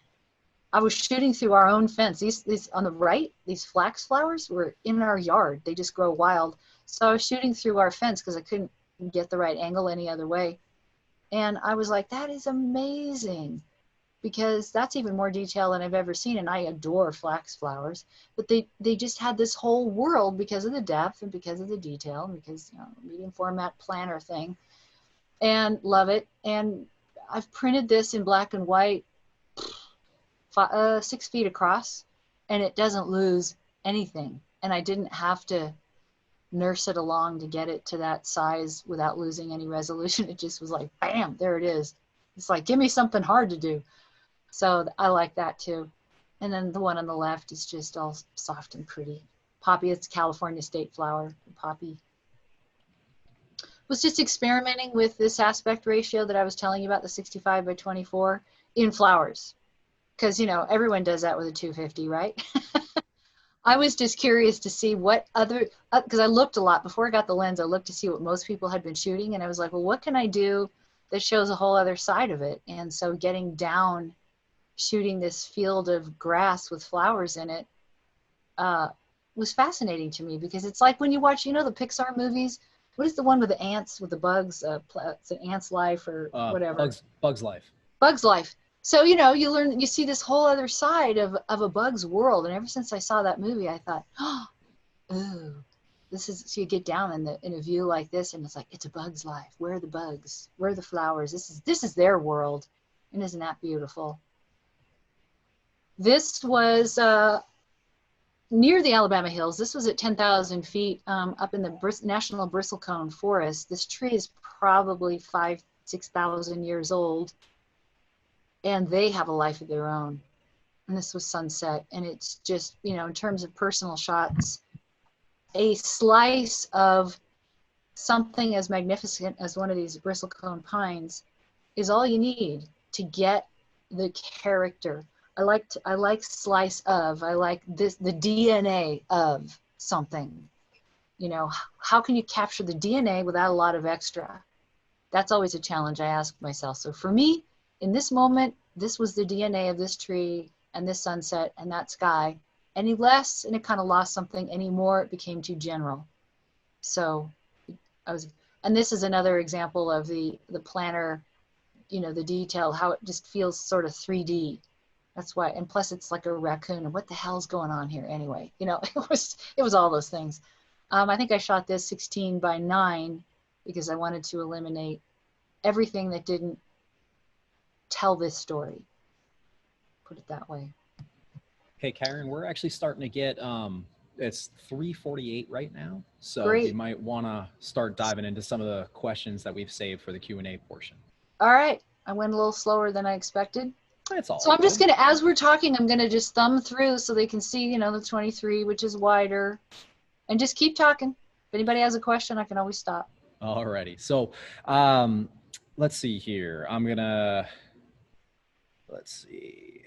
I was shooting through our own fence. These on the right, these flax flowers were in our yard. They just grow wild. So I was shooting through our fence because I couldn't get the right angle any other way. And I was like, that is amazing, because that's even more detail than I've ever seen. And I adore flax flowers, but they just had this whole world because of the depth and because of the detail and because, you know, medium format planner thing, and love it. And I've printed this in black and white, 6 feet across, and it doesn't lose anything. And I didn't have to nurse it along to get it to that size without losing any resolution. It just was like, bam, there it is. It's like, give me something hard to do. So I like that too. And then the one on the left is just all soft and pretty. Poppy, it's California state flower, poppy. Was just experimenting with this aspect ratio that I was telling you about, the 65 by 24 in flowers. Because, you know, everyone does that with a 250, right? I was just curious to see what other, because I looked a lot before I got the lens. I looked to see what most people had been shooting, and I was like, well, what can I do that shows a whole other side of it? And so getting down, shooting this field of grass with flowers in it was fascinating to me, because it's like when you watch, you know, the Pixar movies. What is the one with the ants, with the bugs? It's an Ant's Life or whatever. Bug's Life. Bug's Life. So, you know, you see this whole other side of a bug's world. And ever since I saw that movie, I thought, oh, this is, so you get down in a view like this, and it's like, it's a bug's life. Where are the bugs? Where are the flowers? This is their world. And isn't that beautiful? This was near the Alabama Hills. This was at 10,000 feet up in the National Bristlecone Forest. This tree is probably 6,000 years old. And they have a life of their own. And this was sunset. And it's just, you know, in terms of personal shots, a slice of something as magnificent as one of these bristlecone pines is all you need to get the character. I like slice of, I like this, the DNA of something. You know, how can you capture the DNA without a lot of extra? That's always a challenge I ask myself. So for me, in this moment, this was the DNA of this tree and this sunset and that sky. Any less, and it kind of lost something. Any more, it became too general. So and this is another example of the planner, you know, the detail, how it just feels sort of 3D. That's why, and plus it's like a raccoon, and what the hell's going on here anyway? You know, it was all those things. I think I shot this 16 by 9 because I wanted to eliminate everything that didn't tell this story, put it that way. Hey Karen, we're actually starting to get it's 3:48 right now, so Great. you might want to start diving into some of the questions that we've saved for the Q&A portion. All right, I went a little slower than I expected. That's all So I'm just good. going to, as we're talking, I'm going to just thumb through so they can see, you know, the 23, which is wider, and just keep talking. If anybody has a question, I can always stop. Alrighty. So let's see here. Let's see.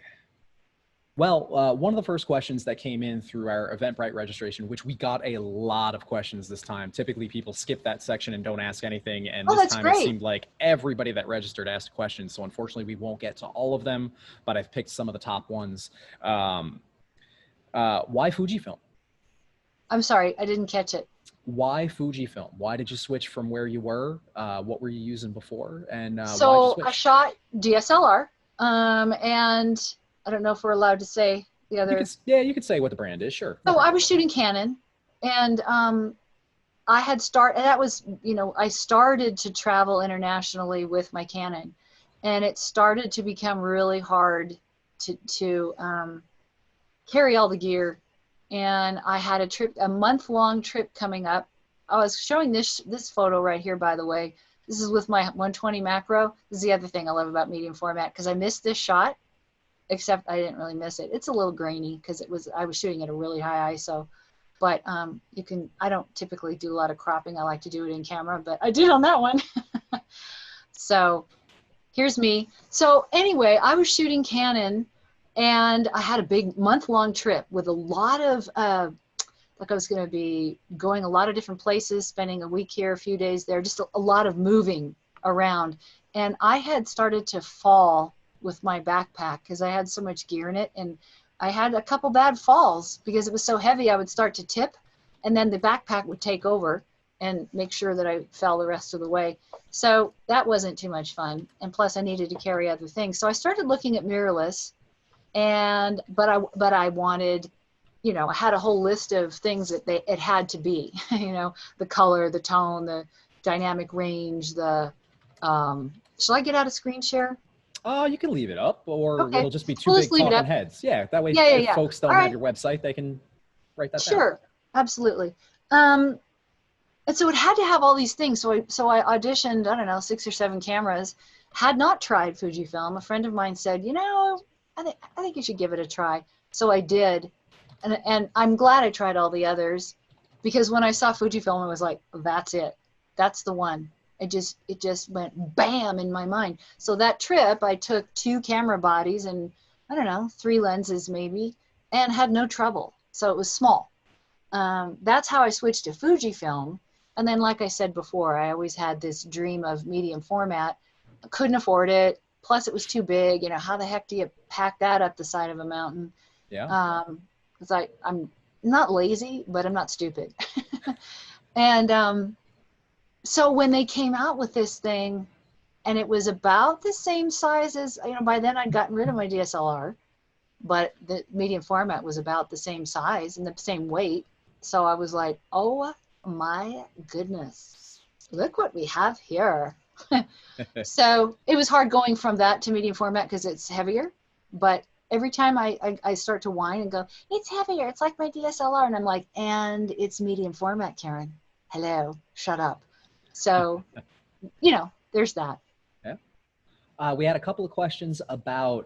Well, one of the first questions that came in through our Eventbrite registration, which we got a lot of questions this time. Typically, people skip that section and don't ask anything. And Oh, this that's time it great. seemed like everybody that registered asked questions. So unfortunately, we won't get to all of them, but I've picked some of the top ones. Why Fujifilm? I'm sorry, I didn't catch it. Why Fujifilm? Why did you switch from where you were? What were you using before? And why'd you So I switch? shot DSLR, and I don't know if we're allowed to say the other. You could say what the brand is, sure. No So I problem. was shooting Canon, and I had that was, you know, I started to travel internationally with my Canon, and it started to become really hard to carry all the gear. And I had a month-long trip coming up. I was showing this photo right here, by the way. This is with my 120 macro. This is the other thing I love about medium format, because I missed this shot, except I didn't really miss it. It's a little grainy because I was shooting at a really high ISO. But I don't typically do a lot of cropping. I like to do it in camera, but I did on that one. So here's me. So anyway, I was shooting Canon, and I had a big month-long trip with a lot of, like I was going to be going a lot of different places, spending a week here, a few days there, just a lot of moving around. And I had started to fall with my backpack because I had so much gear in it. And I had a couple bad falls because it was so heavy. I would start to tip, and then the backpack would take over and make sure that I fell the rest of the way. So that wasn't too much fun. And plus I needed to carry other things. So I started looking at mirrorless, but I wanted, you know, I had a whole list of things that it had to be, you know, the color, the tone, the dynamic range, shall I get out of screen share? You can leave it up, or Okay, it'll just be two we'll just big leave it talking up. heads. Yeah, that way Yeah. if folks All don't have right, your website, they can write that down. sure, absolutely. And so it had to have all these things. So I auditioned, I don't know, 6 or 7 cameras. Had not tried Fujifilm. A friend of mine said, you know, I think you should give it a try. So I did, and I'm glad I tried all the others, because when I saw Fujifilm, I was like, that's it. That's the one. It just went bam in my mind. So that trip, I took 2 camera bodies and, I don't know, 3 lenses maybe, and had no trouble. So it was small. That's how I switched to Fujifilm. And then, like I said before, I always had this dream of medium format. I couldn't afford it. Plus, it was too big. You know, how the heck do you pack that up the side of a mountain? Yeah. Because I'm not lazy, but I'm not stupid. And so when they came out with this thing, and it was about the same size as, you know, by then I'd gotten rid of my DSLR, but the medium format was about the same size and the same weight. So I was like, oh my goodness, look what we have here. So it was hard going from that to medium format because it's heavier. But every time I start to whine and go, it's heavier, it's like my DSLR. And I'm like, and it's medium format, Karen. Hello, shut up. So, you know, there's that. Yeah. We had a couple of questions about,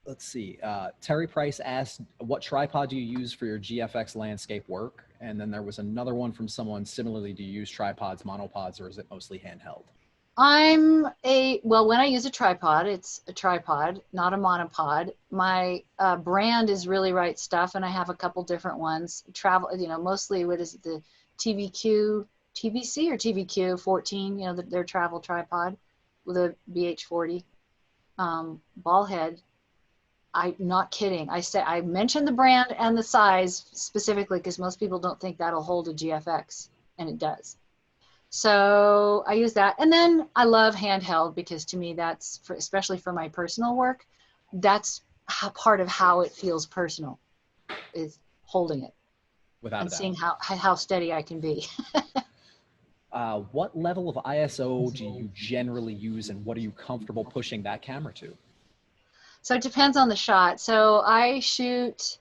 let's see, Terry Price asked, what tripod do you use for your GFX landscape work? And then there was another one from someone similarly, do you use tripods, monopods, or is it mostly handheld? Well, when I use a tripod, it's a tripod, not a monopod. My brand is Really Right Stuff, and I have a couple different ones. Travel, you know, mostly what is it, the TVC or TVQ 14, you know, their travel tripod with a BH40 ball head. I'm not kidding. I mentioned the brand and the size specifically because most people don't think that'll hold a GFX, and it does. So I use that. And then I love handheld because to me that's, especially for my personal work, that's part of how it feels personal, is holding it. Without and a doubt. seeing how steady I can be. What level of ISO do you generally use, and what are you comfortable pushing that camera to? So it depends on the shot. So I shoot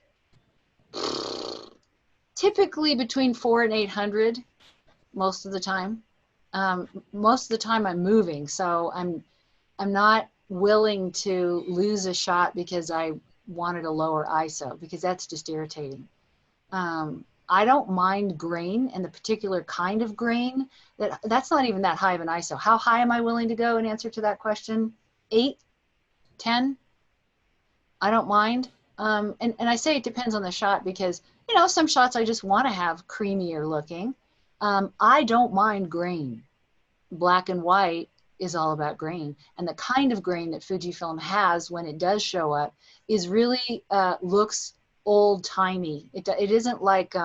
typically between 400 and 800 most of the time. Most of the time I'm moving, so I'm not willing to lose a shot because I wanted a lower ISO, because that's just irritating. I don't mind grain, and the particular kind of grain that's not even that high of an ISO. How high am I willing to go in answer to that question? 8, 10? I don't mind. And I say it depends on the shot because, you know, some shots I just want to have creamier looking. I don't mind grain. Black and white is all about grain. And the kind of grain that Fujifilm has when it does show up is really looks old-timey. It isn't like,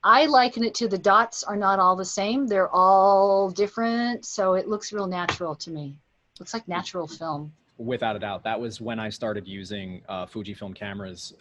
I liken it to the dots are not all the same. They're all different. So it looks real natural to me. Looks like natural film. Without a doubt. That was when I started using Fujifilm cameras.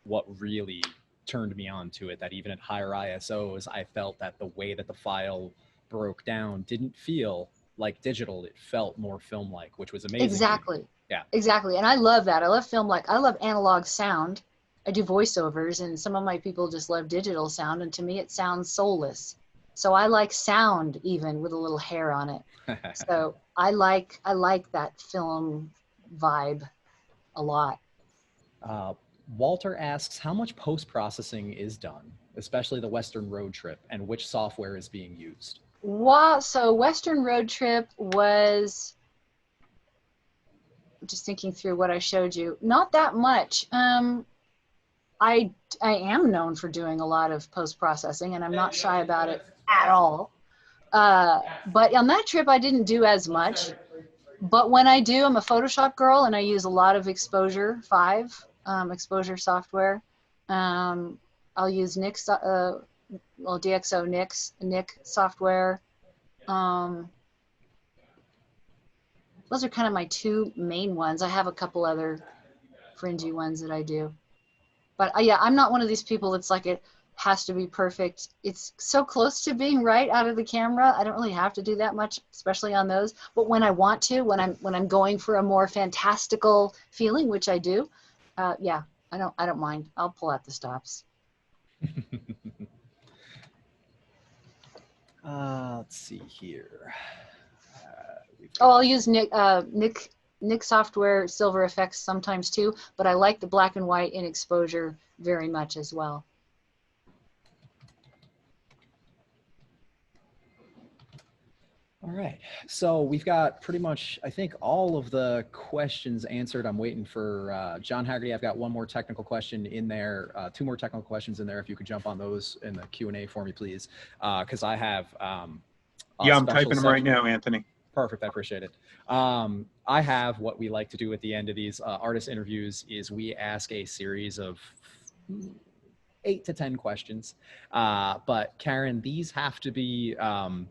What really turned me on to it, that even at higher ISOs, I felt that the way that the file broke down didn't feel like digital. It felt more film-like, which was amazing. Exactly. Yeah. Exactly. And I love that. I love film like. I love analog sound. I do voiceovers, and some of my people just love digital sound, and to me it sounds soulless. So I like sound even with a little hair on it. So I like that film vibe a lot. Walter asks, how much post-processing is done, especially the Western road trip, and which software is being used? Wow. So Western road trip was, just thinking through what I showed you, not that much. I am known for doing a lot of post-processing, and I'm not shy about it at all. But on that trip, I didn't do as much. But when I do, I'm a Photoshop girl, and I use a lot of Exposure 5, exposure software. I'll use Nik, DxO Nik software. Those are kind of my two main ones. I have a couple other fringy ones that I do. But yeah, I'm not one of these people that's like, it has to be perfect. It's so close to being right out of the camera. I don't really have to do that much, especially on those. But when I want to, when I'm going for a more fantastical feeling, which I do, yeah, I don't mind. I'll pull out the stops. Let's see here. I'll use Nik software, Silver Effects sometimes too, but I like the black and white in exposure very much as well. All right, so we've got pretty much, I think, all of the questions answered. I'm waiting for John Haggerty. I've got one more technical question in there, 2 more technical questions in there. If you could jump on those in the Q&A for me, please, because I have yeah, I'm typing them right now, Anthony. Perfect, I appreciate it. I have what we like to do at the end of these artist interviews is we ask a series of 8 to 10 questions. But Karen, these have to be 1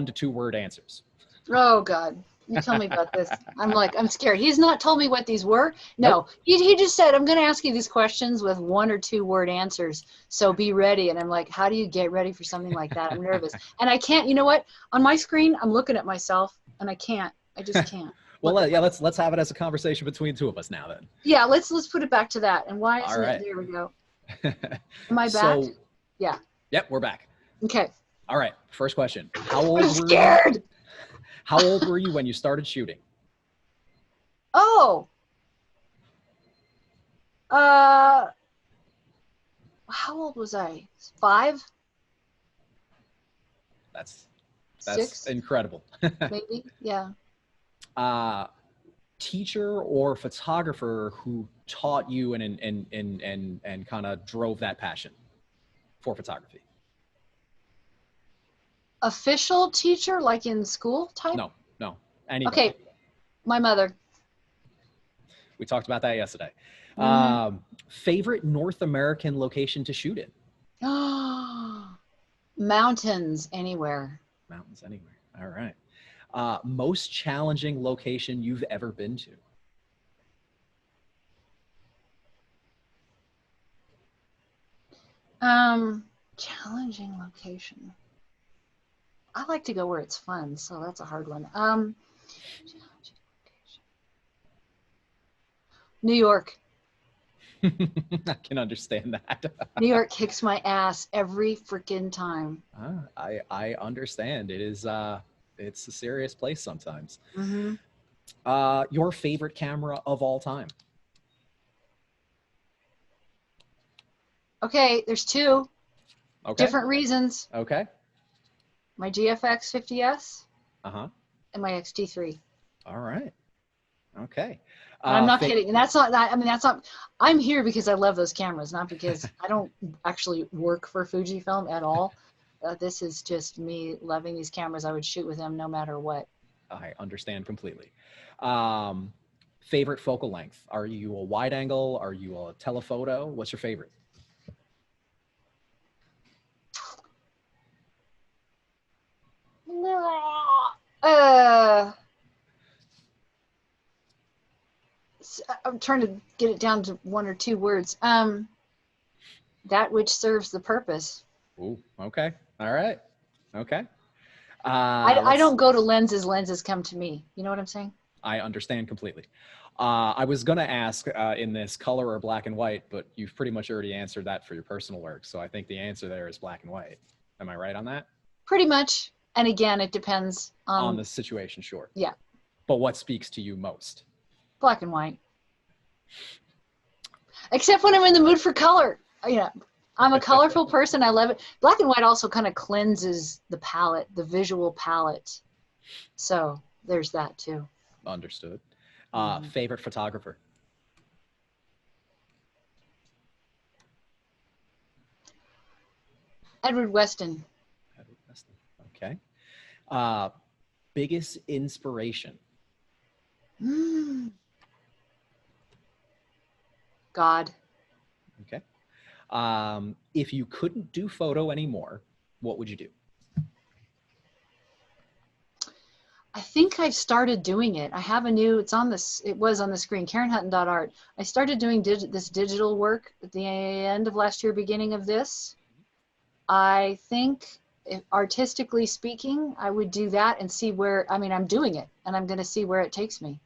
to 2 word answers. Oh God, you tell me about this. I'm scared. He's not told me what these were. No, Nope. he just said, I'm going to ask you these questions with 1 or 2 word answers. So be ready. And I'm like, how do you get ready for something like that? I'm nervous. And I can't, you know what? On my screen, I'm looking at myself and I can't, I just can't. Well, yeah, let's have it as a conversation between 2 of us now then. Yeah, let's put it back to that. And why isn't right. it? There we go. Am I back? So, yeah. Yep, we're back. Okay. All right, first question. How old I'm scared. How old were you when you started shooting? Oh. How old was I? 5? That's 6? incredible. Maybe, yeah. Teacher or photographer who taught you and kind of drove that passion for photography? Official teacher, like in school type? No. Anybody. Okay, my mother. We talked about that yesterday. Mm-hmm. Favorite North American location to shoot in? Mountains anywhere. Mountains anywhere. All right. Most challenging location you've ever been to? Challenging location. I like to go where it's fun, so that's a hard one. New York. I can understand that. New York kicks my ass every freaking time. I understand. It is It's a serious place sometimes. Mm-hmm. Your favorite camera of all time? Okay, there's two Okay. different reasons. Okay. My GFX 50S Uh-huh. and my X-T3. All right. Okay. And I'm not kidding. And that's not, I mean, that's not, I'm here because I love those cameras, not because I don't actually work for Fujifilm at all. This is just me loving these cameras. I would shoot with them no matter what. I understand completely. Favorite focal length? Are you a wide angle? Are you a telephoto? What's your favorite? I'm trying to get it down to one or two words. That which serves the purpose. Ooh, okay. All right. Okay. I don't go to lenses. Lenses come to me. You know what I'm saying? I understand completely. I was going to ask in this color or black and white, but you've pretty much already answered that for your personal work. So I think the answer there is black and white. Am I right on that? Pretty much. And again, it depends on the situation, sure. Yeah. But what speaks to you most? Black and white. Except when I'm in the mood for color. You know, I'm a colorful person. I love it. Black and white also kind of cleanses the palette, the visual palette. So there's that too. Understood. Favorite photographer? Edward Weston. Edward Weston. Okay. Biggest inspiration? God. Okay. If you couldn't do photo anymore, what would you do? I think I've started doing it. I have a new, it was on the screen, KarenHutton.art. I started doing this digital work at the end of last year, beginning of this. I think, artistically speaking, I would do that and see where, I mean, I'm doing it and I'm going to see where it takes me.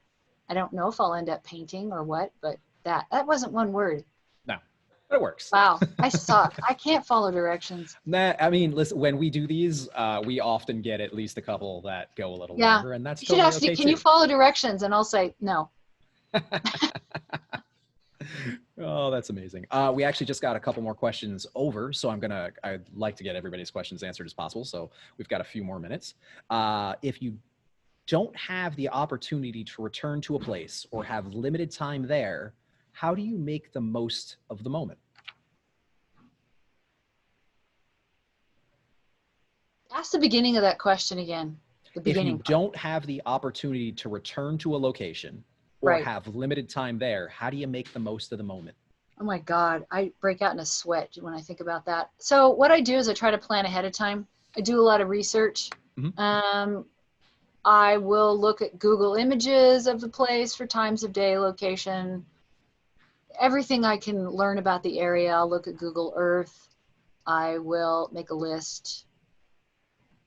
I don't know if I'll end up painting or what, but that wasn't one word. No, but it works. Wow, I suck. I can't follow directions. Nah, I mean, listen, when we do these, we often get at least a couple that go a little longer, and that's totally okay can you follow directions? And I'll say no. Oh, that's amazing. We actually just got a couple more questions over, so I'd like to get everybody's questions answered as possible. So we've got a few more minutes. If you don't have the opportunity to return to a place or have limited time there, how do you make the most of the moment? Ask the beginning of that question again. The beginning. If you don't have the opportunity to return to a location or have limited time there, how do you make the most of the moment? Oh my God, I break out in a sweat when I think about that. So what I do is I try to plan ahead of time. I do a lot of research. Mm-hmm. I will look at Google images of the place for times of day, location, everything I can learn about the area. I'll look at Google Earth. I will make a list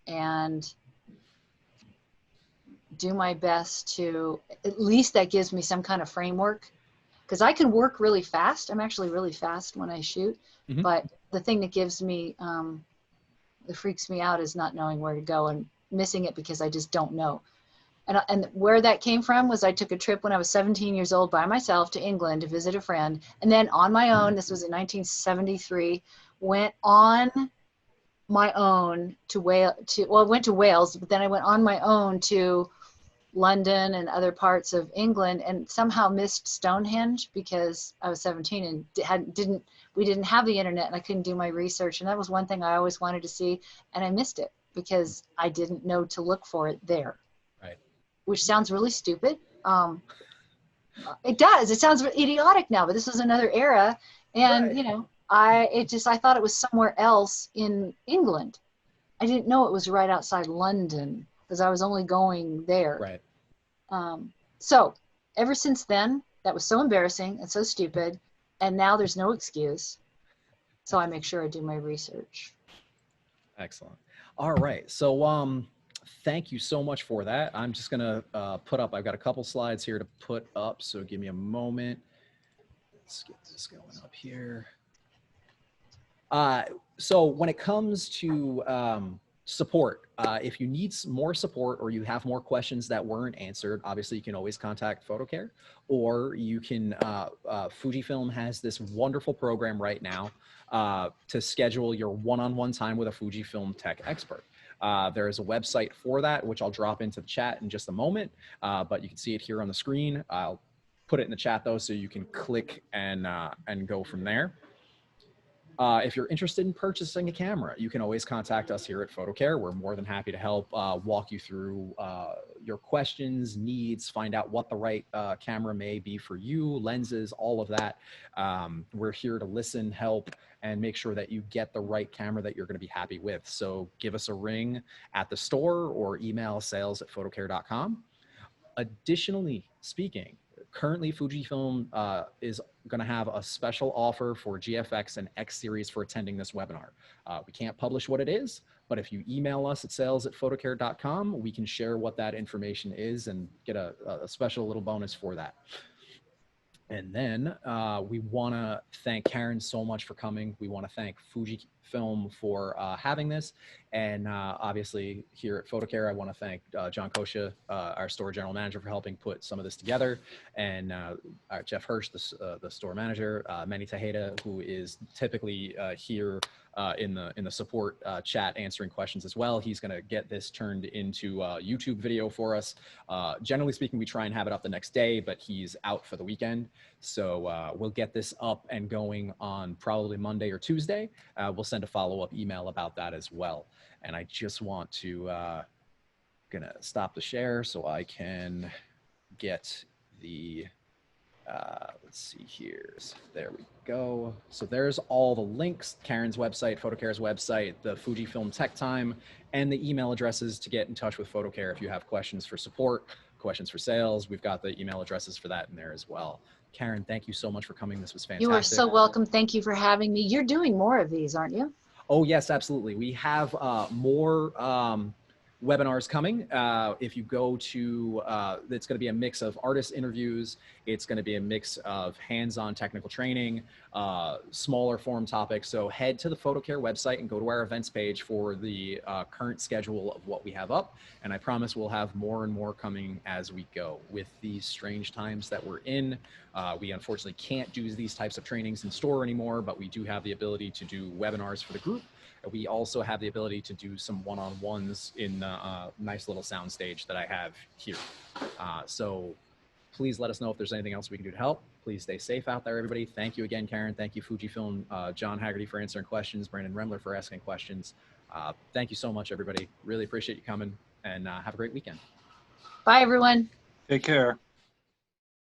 and do my best to, at least that gives me some kind of framework, because I can work really fast. I'm actually really fast when I shoot, but the thing that gives me, that freaks me out is not knowing where to go and missing it because I just don't know. And where that came from was I took a trip when I was 17 years old by myself to England to visit a friend. And then on my own, this was in 1973, went on my own to Wales, well, I went to Wales, but then I went on my own to London and other parts of England and somehow missed Stonehenge because I was 17 and we didn't have the internet and I couldn't do my research. And that was one thing I always wanted to see. And I missed it because I didn't know to look for it there. Right. Which sounds really stupid. It does. It sounds idiotic now, but this was another era. And, you know, I thought it was somewhere else in England. I didn't know it was right outside London because I was only going there. Right. So ever since then, that was so embarrassing and so stupid. And now there's no excuse. So I make sure I do my research. Excellent. All right. So thank you so much for that. I'm just going to I've got a couple slides here to put up. So give me a moment. Let's get this going up here. So when it comes to Support. If you need more support or you have more questions that weren't answered, obviously you can always contact PhotoCare, or you can, Fujifilm has this wonderful program right now to schedule your one-on-one time with a Fujifilm tech expert. There is a website for that, which I'll drop into the chat in just a moment, but you can see it here on the screen. I'll put it in the chat though, so you can click and go from there. If you're interested in purchasing a camera, you can always contact us here at PhotoCare. We're more than happy to help walk you through your questions, needs, find out what the right camera may be for you, lenses, all of that. We're here to listen, help, and make sure that you get the right camera that you're going to be happy with. So give us a ring at the store or email sales@photocare.com. Additionally speaking, currently Fujifilm is going to have a special offer for GFX and X series for attending this webinar. We can't publish what it is, but if you email us at sales@photocare.com, we can share what that information is and get a special little bonus for that. And then we want to thank Karen so much for coming. We want to thank Fujifilm for having this. And obviously here at PhotoCare, I want to thank John Kosha, our store general manager, for helping put some of this together. And Jeff Hirsch, the store manager, Manny Tejeda, who is typically here in the support chat answering questions as well. He's going to get this turned into a YouTube video for us. Generally speaking, we try and have it up the next day, but he's out for the weekend. So we'll get this up and going on probably Monday or Tuesday. We'll send a follow-up email about that as well. And I just want to gonna stop the share so I can get the let's see here. There we go. So there's all the links: Karen's website, PhotoCare's website, the Fujifilm Tech Time, and the email addresses to get in touch with PhotoCare if you have questions for support, questions for sales. We've got the email addresses for that in there as well. Karen, thank you so much for coming. This was fantastic. You are so welcome. Thank you for having me. You're doing more of these, aren't you? Oh, yes, absolutely. We have more webinars coming. If you go to, it's going to be a mix of artist interviews. It's going to be a mix of hands-on technical training, smaller form topics. So head to the PhotoCare website and go to our events page for the current schedule of what we have up. And I promise we'll have more and more coming as we go. With these strange times that we're in, we unfortunately can't do these types of trainings in store anymore, but we do have the ability to do webinars for the group. We also have the ability to do some one-on-ones in the nice little sound stage that I have here. So please let us know if there's anything else we can do to help. Please stay safe out there, everybody. Thank you again, Karen. Thank you, Fujifilm, John Haggerty, for answering questions, Brandon Remler for asking questions. Thank you so much, everybody. Really appreciate you coming, and have a great weekend. Bye, everyone. Take care.